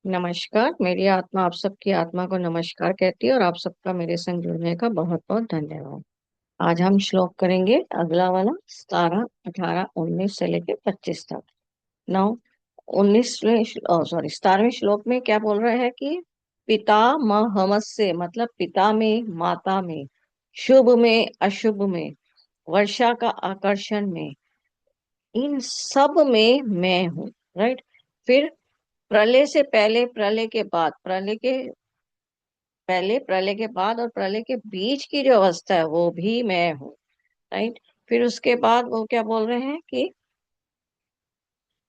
नमस्कार। मेरी आत्मा आप सबकी आत्मा को नमस्कार कहती है और आप सबका मेरे संग जुड़ने का बहुत बहुत धन्यवाद। आज हम श्लोक करेंगे अगला वाला 17, 18, 19 से लेके 25 तक। नौ 19वें सॉरी 17वें श्लोक में क्या बोल रहा है कि पिता महमस्य मतलब पिता में, माता में, शुभ में, अशुभ में, वर्षा का आकर्षण में, इन सब में मैं हूँ। राइट। फिर प्रलय से पहले, प्रलय के बाद, प्रलय के बाद और प्रलय के बीच की जो अवस्था है वो भी मैं हूँ। राइट। फिर उसके बाद वो क्या बोल रहे हैं कि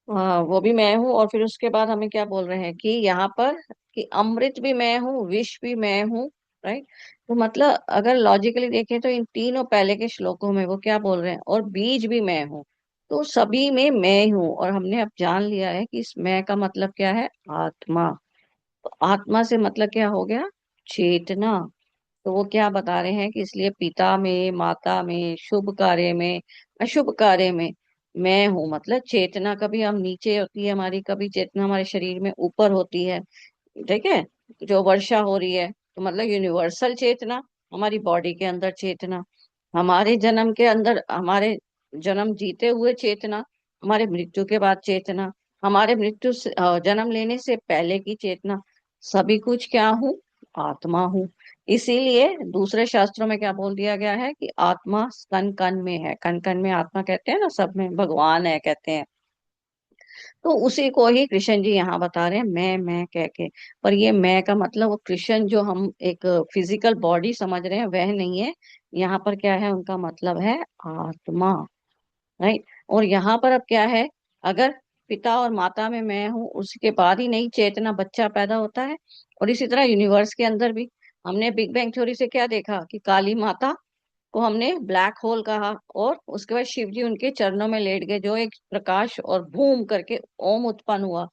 वो भी मैं हूँ। और फिर उसके बाद हमें क्या बोल रहे हैं कि यहाँ पर कि अमृत भी मैं हूँ, विष भी मैं हूँ। राइट। तो मतलब अगर लॉजिकली देखें तो इन तीनों पहले के श्लोकों में वो क्या बोल रहे हैं, और बीज भी मैं हूँ। तो सभी में मैं हूँ। और हमने अब जान लिया है कि इस मैं का मतलब क्या है, आत्मा। तो आत्मा से मतलब क्या हो गया, चेतना। तो वो क्या बता रहे हैं कि इसलिए पिता में, माता में, शुभ कार्य में, अशुभ कार्य में मैं हूँ। मतलब चेतना कभी हम नीचे होती है हमारी, कभी चेतना हमारे शरीर में ऊपर होती है। ठीक है। जो वर्षा हो रही है तो मतलब यूनिवर्सल चेतना, हमारी बॉडी के अंदर चेतना, हमारे जन्म के अंदर, हमारे जन्म जीते हुए चेतना, हमारे मृत्यु के बाद चेतना, हमारे जन्म लेने से पहले की चेतना, सभी कुछ क्या हूँ, आत्मा हूँ। इसीलिए दूसरे शास्त्रों में क्या बोल दिया गया है कि आत्मा कण कण में है। कण कण में आत्मा कहते हैं ना, सब में भगवान है कहते हैं। तो उसी को ही कृष्ण जी यहाँ बता रहे हैं मैं कह के। पर ये मैं का मतलब वो कृष्ण जो हम एक फिजिकल बॉडी समझ रहे हैं वह नहीं है। यहाँ पर क्या है, उनका मतलब है आत्मा। राइट। और यहाँ पर अब क्या है, अगर पिता और माता में मैं हूँ उसके बाद ही नई चेतना बच्चा पैदा होता है। और इसी तरह यूनिवर्स के अंदर भी हमने बिग बैंग थ्योरी से क्या देखा कि काली माता को हमने ब्लैक होल कहा, और उसके बाद शिव जी उनके चरणों में लेट गए, जो एक प्रकाश और बूम करके ओम उत्पन्न हुआ।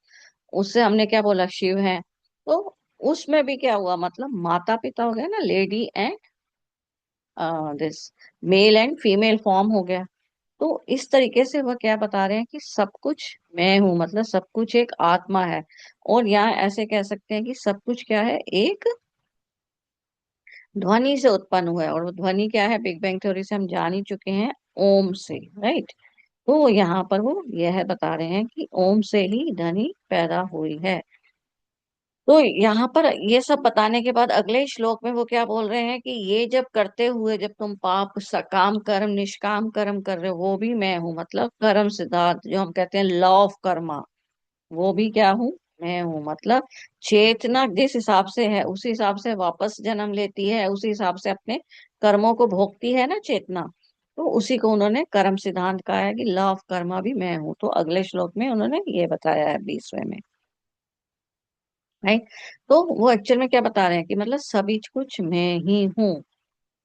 उससे हमने क्या बोला, शिव है। तो उसमें भी क्या हुआ, मतलब माता पिता हो गया ना, lady and this male and female form हो गया। तो इस तरीके से वह क्या बता रहे हैं कि सब कुछ मैं हूं, मतलब सब कुछ एक आत्मा है। और यहाँ ऐसे कह सकते हैं कि सब कुछ क्या है, एक ध्वनि से उत्पन्न हुआ है। और वो ध्वनि क्या है, बिग बैंग थ्योरी से हम जान ही चुके हैं, ओम से। राइट। तो यहाँ पर वो यह बता रहे हैं कि ओम से ही ध्वनि पैदा हुई है। तो यहाँ पर ये सब बताने के बाद अगले श्लोक में वो क्या बोल रहे हैं कि ये जब करते हुए, जब तुम पाप सकाम कर्म निष्काम कर्म कर रहे हो, वो भी मैं हूँ। मतलब कर्म सिद्धार्थ जो हम कहते हैं, लॉ ऑफ कर्मा, वो भी क्या हूँ, मैं हूँ। मतलब चेतना जिस हिसाब से है उसी हिसाब से वापस जन्म लेती है, उसी हिसाब से अपने कर्मों को भोगती है ना चेतना। तो उसी को उन्होंने कर्म सिद्धांत कहा है कि लॉ ऑफ कर्मा भी मैं हूँ। तो अगले श्लोक में उन्होंने ये बताया है 20वें में। राइट। तो वो एक्चुअल में क्या बता रहे हैं कि मतलब सभी कुछ मैं ही हूँ।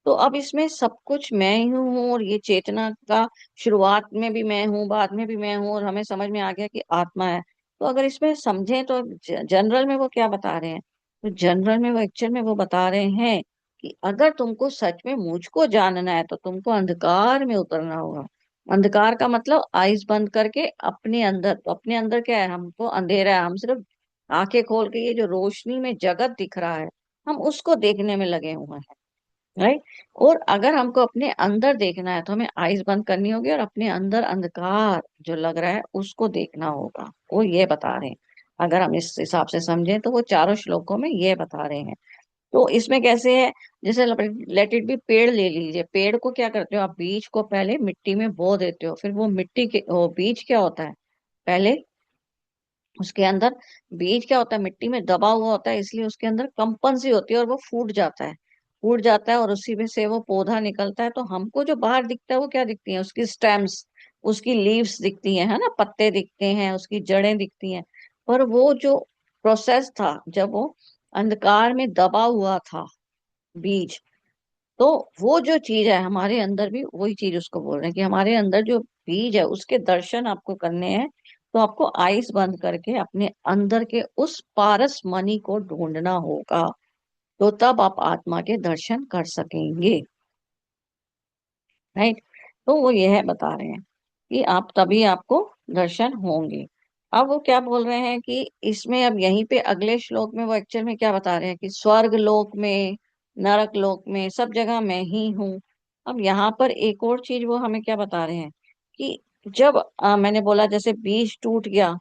तो अब इसमें सब कुछ मैं ही हूँ, और ये चेतना का शुरुआत में भी मैं हूँ, बाद में भी मैं हूँ, और हमें समझ में आ गया कि आत्मा है। तो अगर इसमें समझें तो जनरल में वो क्या बता रहे हैं, तो जनरल में वो एक्चुअल में वो बता रहे हैं कि अगर तुमको सच में मुझको जानना है तो तुमको अंधकार में उतरना होगा। अंधकार का मतलब आइज बंद करके अपने अंदर, तो अपने अंदर क्या है, हमको अंधेरा है, हम सिर्फ आंखें खोल के ये जो रोशनी में जगत दिख रहा है हम उसको देखने में लगे हुए हैं। राइट। और अगर हमको अपने अंदर देखना है तो हमें आइज बंद करनी होगी और अपने अंदर अंधकार जो लग रहा है उसको देखना होगा। वो ये बता रहे हैं। अगर हम इस हिसाब से समझें तो वो चारों श्लोकों में ये बता रहे हैं। तो इसमें कैसे है, जैसे लेट इट बी, पेड़ ले लीजिए। पेड़ को क्या करते हो आप, बीज को पहले मिट्टी में बो देते हो, फिर वो मिट्टी के वो बीज क्या होता है, पहले उसके अंदर बीज क्या होता है, मिट्टी में दबा हुआ होता है, इसलिए उसके अंदर कंपन सी होती है और वो फूट जाता है। फूट जाता है और उसी में से वो पौधा निकलता है। तो हमको जो बाहर दिखता है वो क्या दिखती है, उसकी स्टेम्स, उसकी लीव्स दिखती है ना, पत्ते दिखते हैं, उसकी जड़ें दिखती हैं। पर वो जो प्रोसेस था जब वो अंधकार में दबा हुआ था बीज, तो वो जो चीज है हमारे अंदर भी वही चीज उसको बोल रहे हैं कि हमारे अंदर जो बीज है उसके दर्शन आपको करने हैं। तो आपको आइस बंद करके अपने अंदर के उस पारस मणि को ढूंढना होगा। तो तब आप आत्मा के दर्शन कर सकेंगे। राइट। तो वो यह बता रहे हैं कि आप तभी आपको दर्शन होंगे। अब वो क्या बोल रहे हैं कि इसमें अब यहीं पे अगले श्लोक में वो एक्चुअल में क्या बता रहे हैं कि स्वर्ग लोक में, नरक लोक में, सब जगह मैं ही हूँ। अब यहाँ पर एक और चीज वो हमें क्या बता रहे हैं कि जब मैंने बोला जैसे बीज टूट गया,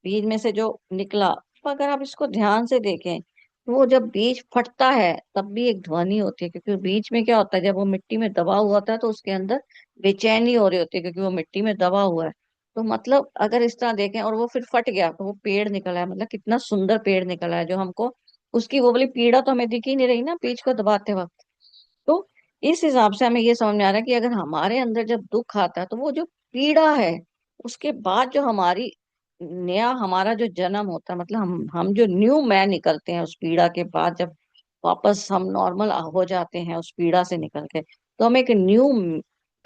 बीज में से जो निकला, तो अगर आप इसको ध्यान से देखें तो वो जब बीज फटता है तब भी एक ध्वनि होती है, क्योंकि बीज में क्या होता है, जब वो मिट्टी में दबा हुआ था तो उसके अंदर बेचैनी हो रही होती है क्योंकि वो मिट्टी में दबा हुआ है। तो मतलब अगर इस तरह देखें और वो फिर फट गया तो वो पेड़ निकला है, मतलब कितना सुंदर पेड़ निकला है, जो हमको उसकी वो वाली पीड़ा तो हमें दिख ही नहीं रही ना बीज को दबाते वक्त। तो इस हिसाब से हमें ये समझ में आ रहा है कि अगर हमारे अंदर जब दुख आता है तो वो जो पीड़ा है, उसके बाद जो हमारी नया हमारा जो जन्म होता है, मतलब हम जो न्यू मैन निकलते हैं उस पीड़ा के बाद, जब वापस हम नॉर्मल हो जाते हैं उस पीड़ा से निकल के, तो हम एक न्यू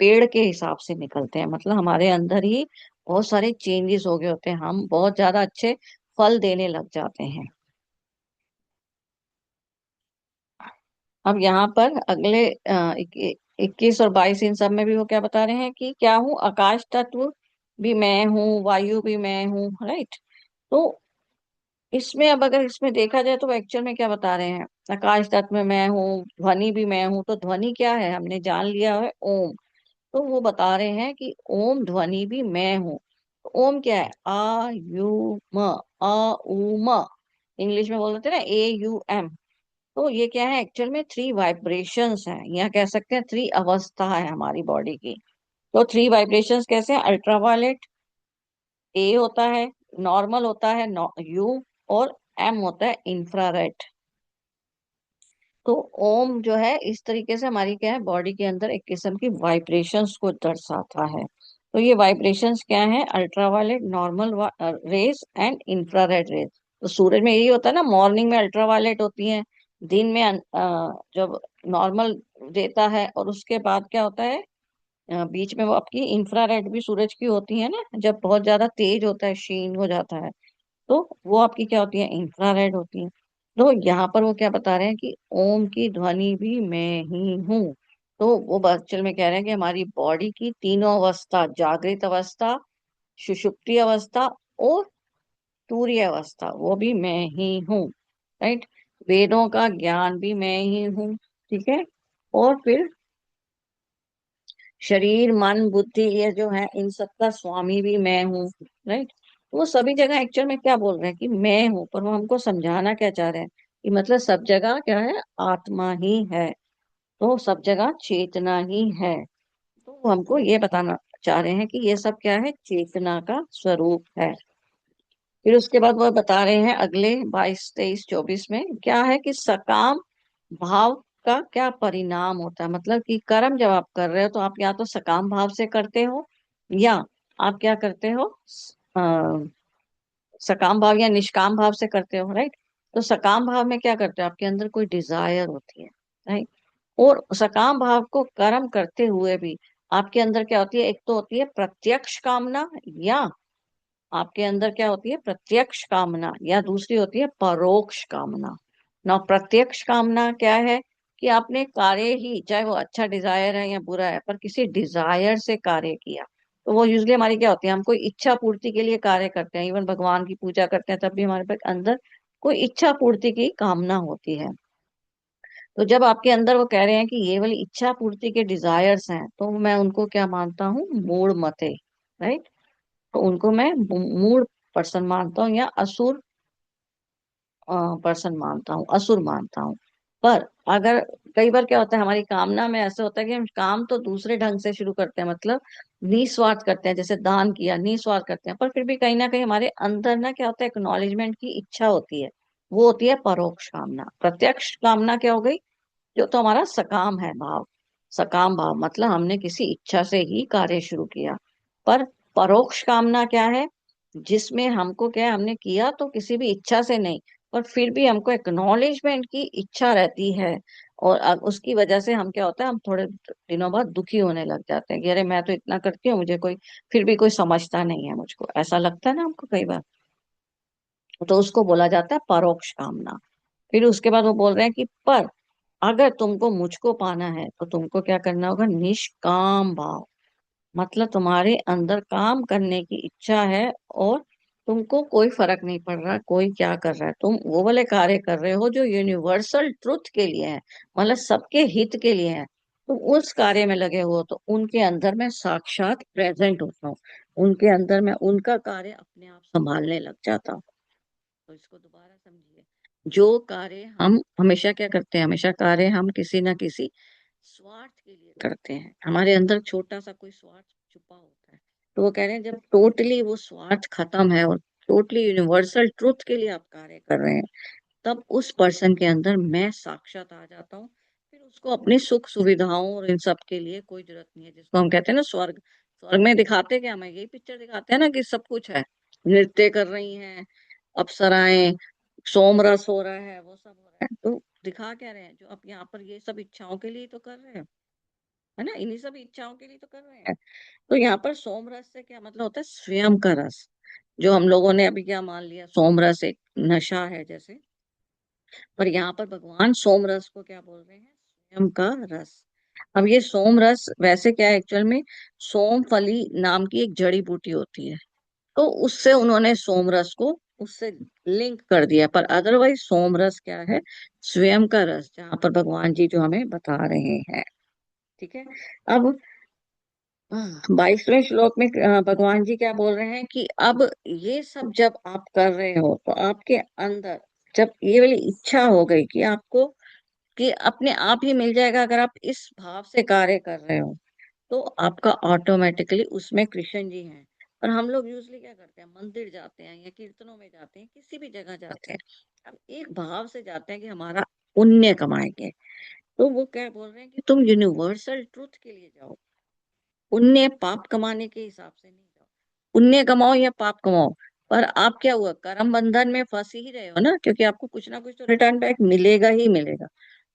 पेड़ के हिसाब से निकलते हैं। मतलब हमारे अंदर ही बहुत सारे चेंजेस हो गए होते हैं, हम बहुत ज्यादा अच्छे फल देने लग जाते हैं। अब यहाँ पर अगले 21 और 22 इन सब में भी वो क्या बता रहे हैं कि क्या हूँ, आकाश तत्व भी मैं हूँ, वायु भी मैं हूँ, राइट। तो इसमें अब अगर इसमें देखा जाए तो एक्चुअल में क्या बता रहे हैं, आकाश तत्व में मैं हूँ, ध्वनि भी मैं हूँ। तो ध्वनि क्या है, हमने जान लिया है ओम। तो वो बता रहे हैं कि ओम ध्वनि भी मैं हूँ। तो ओम क्या है, आ यू म, आ उ म, इंग्लिश में बोल देते हैं ना AUM। तो ये क्या है, एक्चुअल में थ्री वाइब्रेशंस हैं, या कह सकते हैं थ्री अवस्था है हमारी बॉडी की। तो थ्री वाइब्रेशंस कैसे हैं, अल्ट्रावायलेट ए होता है, नॉर्मल होता है यू, और एम होता है इंफ्रारेड। तो ओम जो है इस तरीके से हमारी क्या है, बॉडी के अंदर एक किस्म की वाइब्रेशंस को दर्शाता है। तो ये वाइब्रेशंस क्या है, ultraviolet, normal rays and infrared rays. तो सूरज में यही होता है ना, मॉर्निंग में अल्ट्रावायलेट होती है, दिन में जब नॉर्मल देता है, और उसके बाद क्या होता है, बीच में वो आपकी इंफ्रारेड भी सूरज की होती है ना, जब बहुत ज्यादा तेज होता है, शीन हो जाता है, तो वो आपकी क्या होती है, इंफ्रारेड होती है। तो यहाँ पर वो क्या बता रहे हैं कि ओम की ध्वनि भी मैं ही हूँ। तो वो एक्चुअल में कह रहे हैं कि हमारी बॉडी की तीनों अवस्था, जागृत अवस्था, सुषुप्ति अवस्था और तूर्य अवस्था, वो भी मैं ही हूँ, राइट। वेदों का ज्ञान भी मैं ही हूँ, ठीक है। और फिर शरीर मन बुद्धि ये जो है, इन सब का स्वामी भी मैं हूँ, राइट। वो सभी जगह एक्चुअल में क्या बोल रहे हैं कि मैं हूँ, पर वो हमको समझाना क्या चाह रहे हैं कि मतलब सब जगह क्या है, आत्मा ही है। तो सब जगह चेतना ही है। तो वो हमको ये बताना चाह रहे हैं कि ये सब क्या है, चेतना का स्वरूप है। फिर उसके बाद वो बता रहे हैं अगले 22 23 24 में क्या है कि सकाम भाव का क्या परिणाम होता है। मतलब कि कर्म जब आप कर रहे हो तो आप या तो सकाम भाव से करते हो, या आप क्या करते हो, सकाम भाव या निष्काम भाव से करते हो, राइट। तो सकाम भाव में क्या करते हो, आपके अंदर कोई डिजायर होती है, राइट। और सकाम भाव को कर्म करते हुए भी आपके अंदर क्या होती है, एक तो होती है प्रत्यक्ष कामना, या आपके अंदर क्या होती है, प्रत्यक्ष कामना, या दूसरी होती है परोक्ष कामना। ना प्रत्यक्ष कामना क्या है कि आपने कार्य ही, चाहे वो अच्छा डिजायर है या बुरा है, पर किसी डिजायर से कार्य किया। तो वो यूजली हमारी क्या होती है, हम कोई इच्छा पूर्ति के लिए कार्य करते हैं, इवन भगवान की पूजा करते हैं तब भी हमारे पास अंदर कोई इच्छा पूर्ति की कामना होती है। तो जब आपके अंदर वो कह रहे हैं कि ये वाली इच्छा पूर्ति के डिजायर्स हैं, तो मैं उनको क्या मानता हूँ, मूढ़ मते, राइट। तो उनको मैं मूड पर्सन मानता हूँ, या असुर पर्सन मानता हूँ, असुर मानता हूँ। पर अगर कई बार क्या होता है, हमारी कामना में ऐसे होता है कि हम काम तो दूसरे ढंग से शुरू करते हैं, मतलब निस्वार्थ करते हैं, जैसे दान किया निस्वार्थ करते हैं, पर फिर भी कहीं ना कहीं हमारे अंदर ना क्या होता है, एक्नॉलेजमेंट की इच्छा होती है। वो होती है परोक्ष कामना। प्रत्यक्ष कामना क्या हो गई, जो तो हमारा सकाम है भाव, सकाम भाव मतलब हमने किसी इच्छा से ही कार्य शुरू किया। पर परोक्ष कामना क्या है, जिसमें हमको क्या है, हमने किया तो किसी भी इच्छा से नहीं, पर फिर भी हमको एक्नॉलेजमेंट की इच्छा रहती है। और अब उसकी वजह से हम क्या होता है, हम थोड़े दिनों बाद दुखी होने लग जाते हैं कि अरे मैं तो इतना करती हूँ, मुझे कोई फिर भी कोई समझता नहीं है, मुझको ऐसा लगता है ना हमको कई बार। तो उसको बोला जाता है परोक्ष कामना। फिर उसके बाद वो बोल रहे हैं कि पर अगर तुमको मुझको पाना है तो तुमको क्या करना होगा, निष्काम भाव। मतलब तुम्हारे अंदर काम करने की इच्छा है, और तुमको कोई फर्क नहीं पड़ रहा कोई क्या कर रहा है, तुम वो वाले कार्य कर रहे हो जो यूनिवर्सल ट्रुथ के लिए है, मतलब सबके हित के लिए है। तुम उस कार्य में लगे हो तो उनके अंदर मैं साक्षात प्रेजेंट होता हूँ, उनके अंदर मैं उनका कार्य अपने आप संभालने लग जाता हूँ। तो इसको दोबारा समझिए। जो कार्य हम हमेशा क्या करते हैं, हमेशा कार्य हम किसी ना किसी स्वार्थ के लिए करते हैं, हमारे अंदर छोटा सा कोई स्वार्थ छुपा होता है। तो वो कह रहे हैं जब टोटली वो स्वार्थ खत्म है और टोटली यूनिवर्सल ट्रुथ के लिए आप कार्य कर रहे हैं, तब उस पर्सन के अंदर मैं साक्षात आ जाता हूँ। फिर उसको अपनी सुख सुविधाओं और इन सब के लिए कोई जरूरत नहीं है, जिसको हम कहते हैं ना स्वर्ग। स्वर्ग में दिखाते क्या, हमें यही पिक्चर दिखाते हैं ना कि सब कुछ है, नृत्य कर रही हैं अप्सराएं, सोमरस हो रहा है, वो सब हो रहा है। तो दिखा क्या रहे हैं, जो आप यहाँ पर ये सब इच्छाओं के लिए तो कर रहे हैं, है ना, इन्हीं सब इच्छाओं के लिए तो कर रहे हैं। तो यहाँ पर सोम रस से क्या मतलब होता है, स्वयं का रस। जो हम लोगों ने अभी क्या मान लिया, सोम रस एक नशा है जैसे, पर यहाँ पर भगवान सोम रस को क्या बोल रहे हैं, स्वयं का रस। अब ये सोम रस वैसे क्या है एक्चुअल में, सोम फली नाम की एक जड़ी बूटी होती है, तो उससे उन्होंने सोम रस को उससे लिंक कर दिया, पर अदरवाइज सोम रस क्या है, स्वयं का रस, जहाँ पर भगवान जी जो हमें बता रहे हैं। ठीक है। अब 22वें श्लोक में भगवान जी क्या बोल रहे हैं कि अब ये सब जब आप कर रहे हो तो आपके अंदर जब ये वाली इच्छा हो गई कि आपको कि अपने आप ही मिल जाएगा, अगर आप इस भाव से कार्य कर रहे हो तो आपका ऑटोमेटिकली उसमें कृष्ण जी हैं। और हम लोग यूजली क्या करते हैं, मंदिर जाते हैं या कीर्तनों में जाते हैं, किसी भी जगह जाते हैं, हम एक भाव से जाते हैं कि हमारा पुण्य कमाएंगे। तो वो क्या बोल रहे हैं कि तुम यूनिवर्सल ट्रुथ के लिए जाओ, पुण्य पाप कमाने के हिसाब से नहीं जाओ। पुण्य कमाओ या पाप कमाओ, पर आप क्या हुआ, कर्म बंधन में फंस ही रहे हो ना, क्योंकि आपको कुछ ना कुछ तो रिटर्न बैक मिलेगा ही मिलेगा।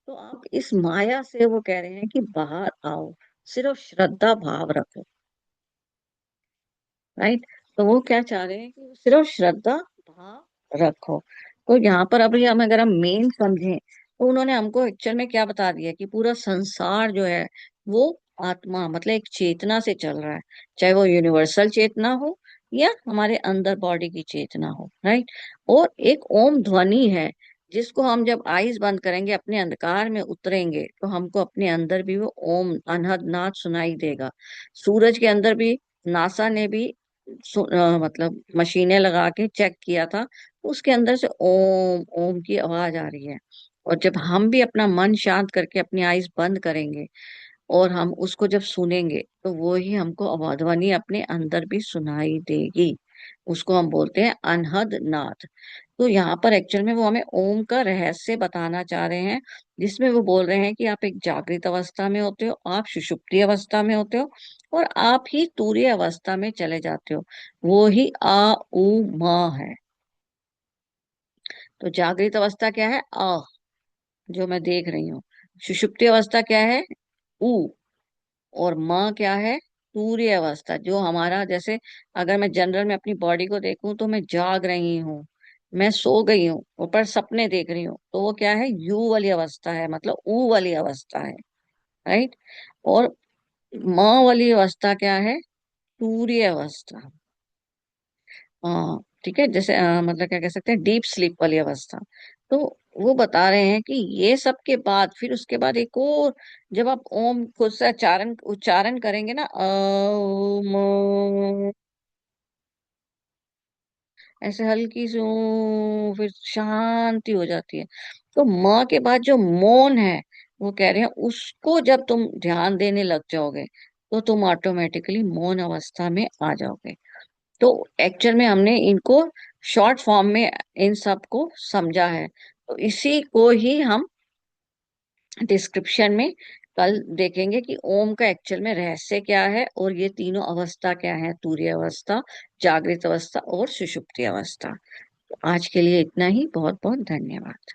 तो आप इस माया से, वो कह रहे हैं कि बाहर आओ, सिर्फ श्रद्धा भाव रखो। राइट। तो वो क्या चाह रहे हैं कि सिर्फ श्रद्धा भाव रखो। तो यहाँ पर अभी हम मेन समझें तो उन्होंने हमको एक्चुअल में क्या बता दिया कि पूरा संसार जो है वो आत्मा मतलब एक चेतना से चल रहा है, चाहे वो यूनिवर्सल चेतना हो या हमारे अंदर बॉडी की चेतना हो। राइट। और एक ओम ध्वनि है, जिसको हम जब आईज बंद करेंगे अपने अंधकार में उतरेंगे तो हमको अपने अंदर भी वो ओम अनहद नाद सुनाई देगा। सूरज के अंदर भी नासा ने भी मतलब मशीनें लगा के चेक किया था, उसके अंदर से ओम ओम की आवाज आ रही है। और जब हम भी अपना मन शांत करके अपनी आईज बंद करेंगे और हम उसको जब सुनेंगे तो वो ही हमको आवाजवानी अपने अंदर भी सुनाई देगी। उसको हम बोलते हैं अनहद नाद। तो यहाँ पर एक्चुअल में वो हमें ओम का रहस्य बताना चाह रहे हैं, जिसमें वो बोल रहे हैं कि आप एक जागृत अवस्था में होते हो, आप सुषुप्ति अवस्था में होते हो, और आप ही तूर्य अवस्था में चले जाते हो। वो ही आ उ म है। तो जागृत अवस्था क्या है, आ, जो मैं देख रही हूँ। सुषुप्ति अवस्था क्या है, उ। और माँ क्या है, तूर्य अवस्था, जो हमारा जैसे अगर मैं जनरल में अपनी बॉडी को देखूं तो मैं जाग रही हूँ, मैं सो गई हूँ, ऊपर सपने देख रही हूँ, तो वो क्या है, यू वाली अवस्था है, मतलब ऊ वाली अवस्था है। राइट। और माँ वाली अवस्था क्या है, तूर्य अवस्था। हाँ ठीक है, जैसे मतलब क्या कह सकते हैं, डीप स्लीप वाली अवस्था। तो वो बता रहे हैं कि ये सब के बाद फिर उसके बाद एक और, जब आप ओम खुद से उच्चारण उच्चारण करेंगे ना, ऐसे हल्की सी फिर शांति हो जाती है। तो माँ के बाद जो मौन है, वो कह रहे हैं उसको जब तुम ध्यान देने लग जाओगे तो तुम ऑटोमेटिकली मौन अवस्था में आ जाओगे। तो एक्चुअल में हमने इनको शॉर्ट फॉर्म में इन सब को समझा है, तो इसी को ही हम डिस्क्रिप्शन में कल देखेंगे कि ओम का एक्चुअल में रहस्य क्या है और ये तीनों अवस्था क्या है, तूर्य अवस्था, जागृत अवस्था और सुषुप्ति अवस्था। तो आज के लिए इतना ही, बहुत बहुत धन्यवाद।